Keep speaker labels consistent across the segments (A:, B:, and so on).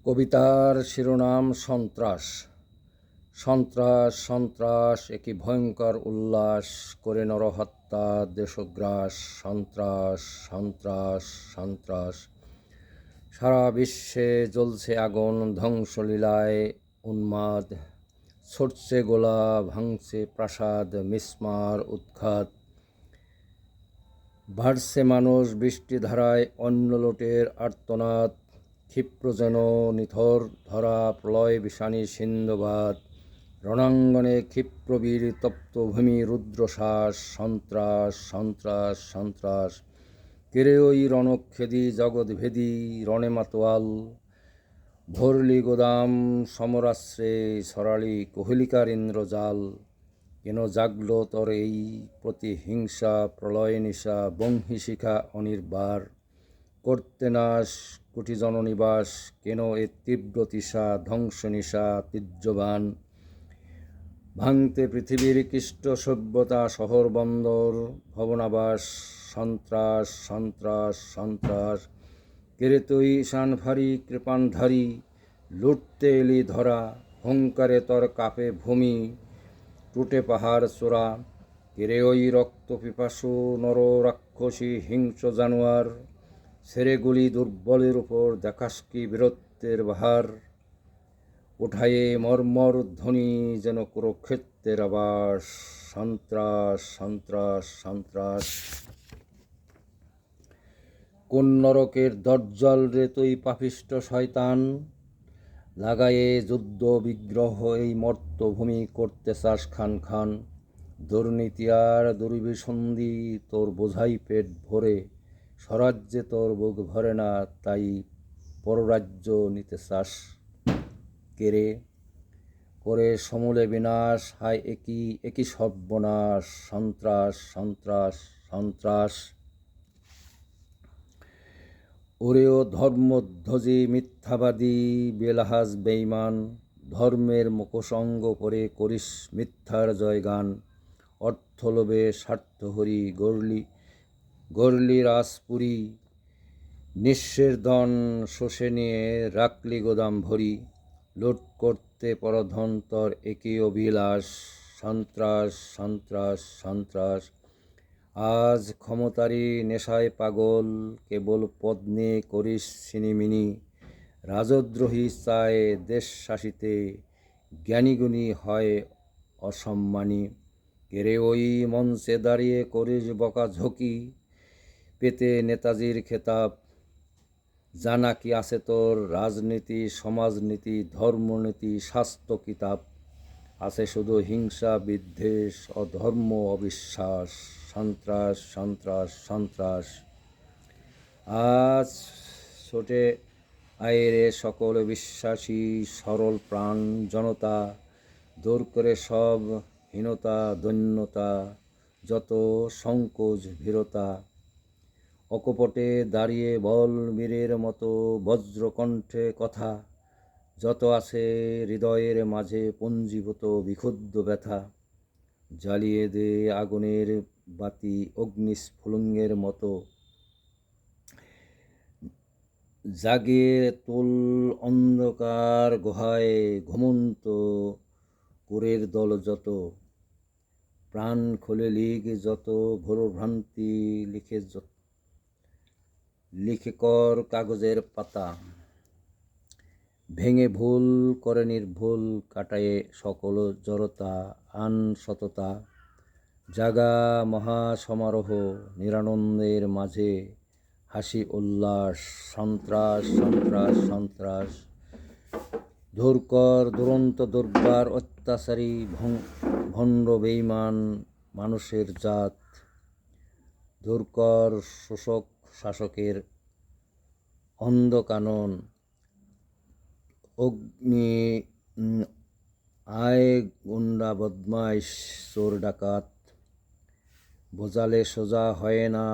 A: কবিতার শিরোনাম সন্ত্রাস। সন্ত্রাস সন্ত্রাস একই ভয়ঙ্কর উল্লাস করে নরহত্যা দেশগ্রাস। সন্ত্রাস সন্ত্রাস সন্ত্রাস সারা বিশ্বে জ্বলছে আগুন, ধ্বংসলীলায় উন্মাদ। ছড়ছে গোলা, ভাঙছে প্রাসাদ, মিসমার উৎখাত। ভাসছে মানুষ বৃষ্টিধারায়, অন্য লোটের আর্তনাদ। ক্ষিপ্র যেন নিথর ধরা প্রলয় বিষাণী সিন্ধুবাদ। রণাঙ্গনে ক্ষিপ্রবীর তপ্ত ভূমি রুদ্রশ্বাস। সন্ত্রাস সন্ত্রাস সন্ত্রাস কেড়ে ওই রণক্ষেদী জগৎভেদী রণে মাতোয়াল। ভরলি গোদাম সমরাশ্রে ছড়ালি কোহলিকার ইন্দ্রজাল। কেন জাগল তোর এই প্রতিহিংসা প্রলয় নিশা, বংশীশিখা অনির্বার। করতে নাশ কুটি জননিবাস, কেন এ তীব্র তৃষা ধ্বংস নিশা তীর্যবান। ভাঙতে পৃথিবীর কৃষ্ট সভ্যতা শহর বন্দর ভবনাবাস। সন্ত্রাস সন্ত্রাস সন্ত্রাস কেড়ে তুই ঈশানভারী কৃপানধারী। লুটতে এলি ধরা, হুঙ্কারে তোর কাপে ভূমি। টুটে পাহাড় চূড়া, কেড়ে ওই রক্ত পিপাসু নর রাক্ষসী হিংস্র জানোয়ার। ছেড়ে গুলি দুর্বলের উপর, দেখাস কি বীরত্বের বাহার। উঠায়ে মর্মর ধ্বনি যেন কুরুক্ষেত্রের আবাস। সন্ত্রাস সন্ত্রাস সন্ত্রাস কোন নরকের দজ্জাল রে তুই পাপিষ্ঠ শয়তান। লাগায়ে যুদ্ধ বিগ্রহ এই মর্তভূমি করতে চাস খান খান। দুর্নীতি আর দুর্বিসন্ধি তোর বোঝাই পেট ভরে। স্বরাজ্যে তোর বুক ভরে না, তাই পররাজ্য নিতে চাস কেড়ে। করে সমূলে বিনাশ, হায় একই একই সর্বনাশ। সন্ত্রাস সন্ত্রাস সন্ত্রাস ওরেও ধর্মধ্বজী মিথ্যাবাদী বেলাহাজ বেঈমান। ধর্মের মুখোশঙ্গ পরে করিস মিথ্যার জয়গান। অর্থলোভে স্বার্থহরি গড়লি রাজপুরী। নিঃস্বের ধন শোষে নিয়ে রাখলি গোদাম ভরি। লুট করতে পরধন তোর একই অভিলাষ। সন্ত্রাস সন্ত্রাস সন্ত্রাস আজ ক্ষমতারই নেশায় পাগল, কেবল পদ নিয়ে করিস ছিনিমিনি। রাজদ্রোহী চায় দেশ শাসিতে, জ্ঞানীগুণী হয় অসম্মানী। কেড়ে ওই মঞ্চে দাঁড়িয়ে করিস বকাঝকি, পেতে নেতাজির খেতাব। জানা কি আছে তোর রাজনীতি সমাজনীতি ধর্মনীতি স্বাস্থ্য কিতাব। আছে শুধু হিংসা বিদ্বেষ অধর্ম অবিশ্বাস। সন্ত্রাস সন্ত্রাস সন্ত্রাস আজ ছোটে আয়েরে সকল বিশ্বাসী সরল প্রাণ জনতা। দূর করে সব হীনতা দৈন্যতা, যত সংকোচ ভীরতা। অকপটে দাঁড়িয়ে বল বীরের মতো বজ্রকণ্ঠে কথা। যত আছে হৃদয়ের মাঝে পুঞ্জীভূত বিক্ষুব্ধ ব্যথা। জ্বালিয়ে দে আগুনের বাতি অগ্নিস্ফুলিঙ্গের মতো। জাগিয়ে তুল অন্ধকার গুহায় ঘুমন্ত কুরের দল যত। প্রাণ খুলে লিখ যত ভ্রমভ্রান্তি লিখে কর কাগজের পাতা। ভেঙে ভুল করে নির্ভুল, কাটায়ে সকল জড়তা আন সততা। জাগা মহাসমারোহ নিরানন্দের মাঝে, হাসি উল্লাস। সন্ত্রাস সন্ত্রাস সন্ত্রাস দূর কর দুরন্ত দুর্বার অত্যাচারী ভণ্ড বেঈমান মানুষের জাত। দূর কর শোষক শাসকের অন্ধ কানন। অগ্নি আয় গুন্ডা বদমাইশ চোর ডাকাত। বোঝালে সোজা হয় না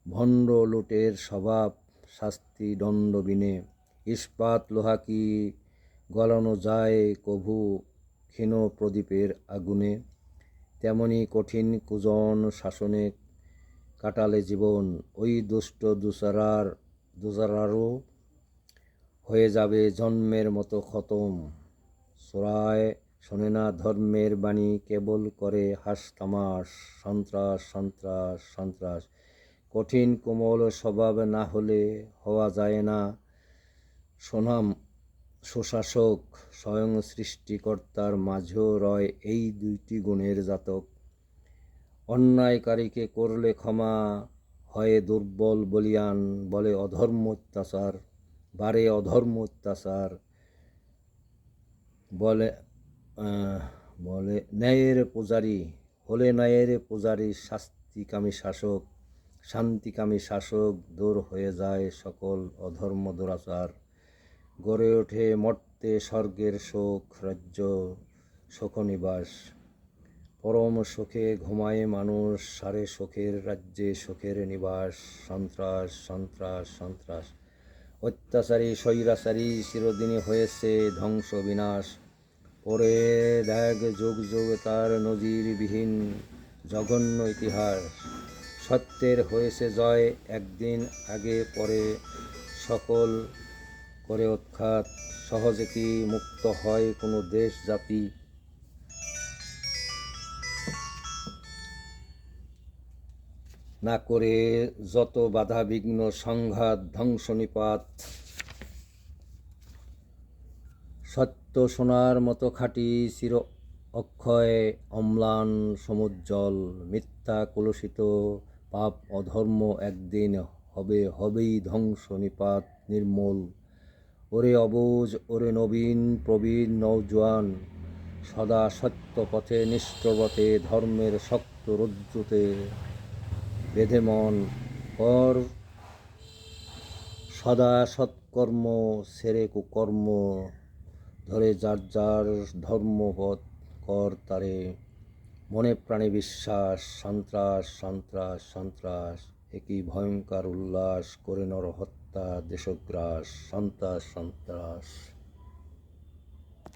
A: ভণ্ড লুটের স্বভাব। শাস্তি দণ্ড বিনে ইস্পাত লোহা কি গলানো যায় কভু ক্ষীণ প্রদীপের আগুনে। তেমনি কঠিন কুজন শাসনে কাটালে জীবন ওই দুষ্ট দোসরারও হয়ে যাবে জন্মের মতো খতম। সোরায় শোনে না ধর্মের বাণী, কেবল করে হাস তামাস। সন্ত্রাস সন্ত্রাস সন্ত্রাস, কঠিন কোমল স্বভাব না হলে হওয়া যায় না সোনাম সুশাসক। স্বয়ং সৃষ্টিকর্তার মাঝেও রয় এই দুইটি গুণের জাতক। অন্যায়কারীকে করলে ক্ষমা, হয় দুর্বল বলিয়ান, বলে অধর্ম অত্যাচার। বারে অধর্ম অত্যাচার, বলে বলে ন্যায়ের পূজারী, হলে ন্যায়ের পূজারী। শাস্তিকামী শাসক, শান্তিকামী শাসক, দূর হয়ে যায় সকল অধর্ম দুরাচার। গড়ে ওঠে মর্তে স্বর্গের সুখ, রাজ্য সুখনিবাস। পরম সুখে ঘুমায় মানুষ, সারে সুখের রাজ্যে সুখের নিবাস। সন্ত্রাস সন্ত্রাস সন্ত্রাস, অত্যাচারী স্বৈরাচারী চিরদিনই হয়েছে ধ্বংস বিনাশ। পরে দেখ যুগ যুগ তার নজিরবিহীন জঘন্য ইতিহাস। সত্যের হয়েছে জয় একদিন, আগে পরে সকল করে উৎখাত। সহজে কি মুক্ত হয় কোনো দেশ জাতি? না করে যত বাধা বিঘ্ন সংঘাত ধ্বংস নিপাত। সত্য সোনার মতো খাঁটি, চির অক্ষয় অম্লান সমুজ্জ্বল। মিথ্যা কলুষিত পাপ অধর্ম একদিন হবেই ধ্বংস নিপাত নির্মূল। ওরে অবুঝ, ওরে নবীন প্রবীণ নওজোয়ান, সদা সত্য পথে নিষ্ঠব্রতে ধর্মের শক্ত রজ্জুতে বেঁধে মন কর সদা সৎকর্ম, ছেড়ে কুকর্ম। ধরে যার যার ধর্মপথ কর তারে, মনে প্রাণে বিশ্বাস। সন্ত্রাস সন্ত্রাস সন্ত্রাস, একই ভয়ঙ্কর উল্লাস, করে নরহত্যা দেশগ্রাস। সন্ত্রাস সন্ত্রাস।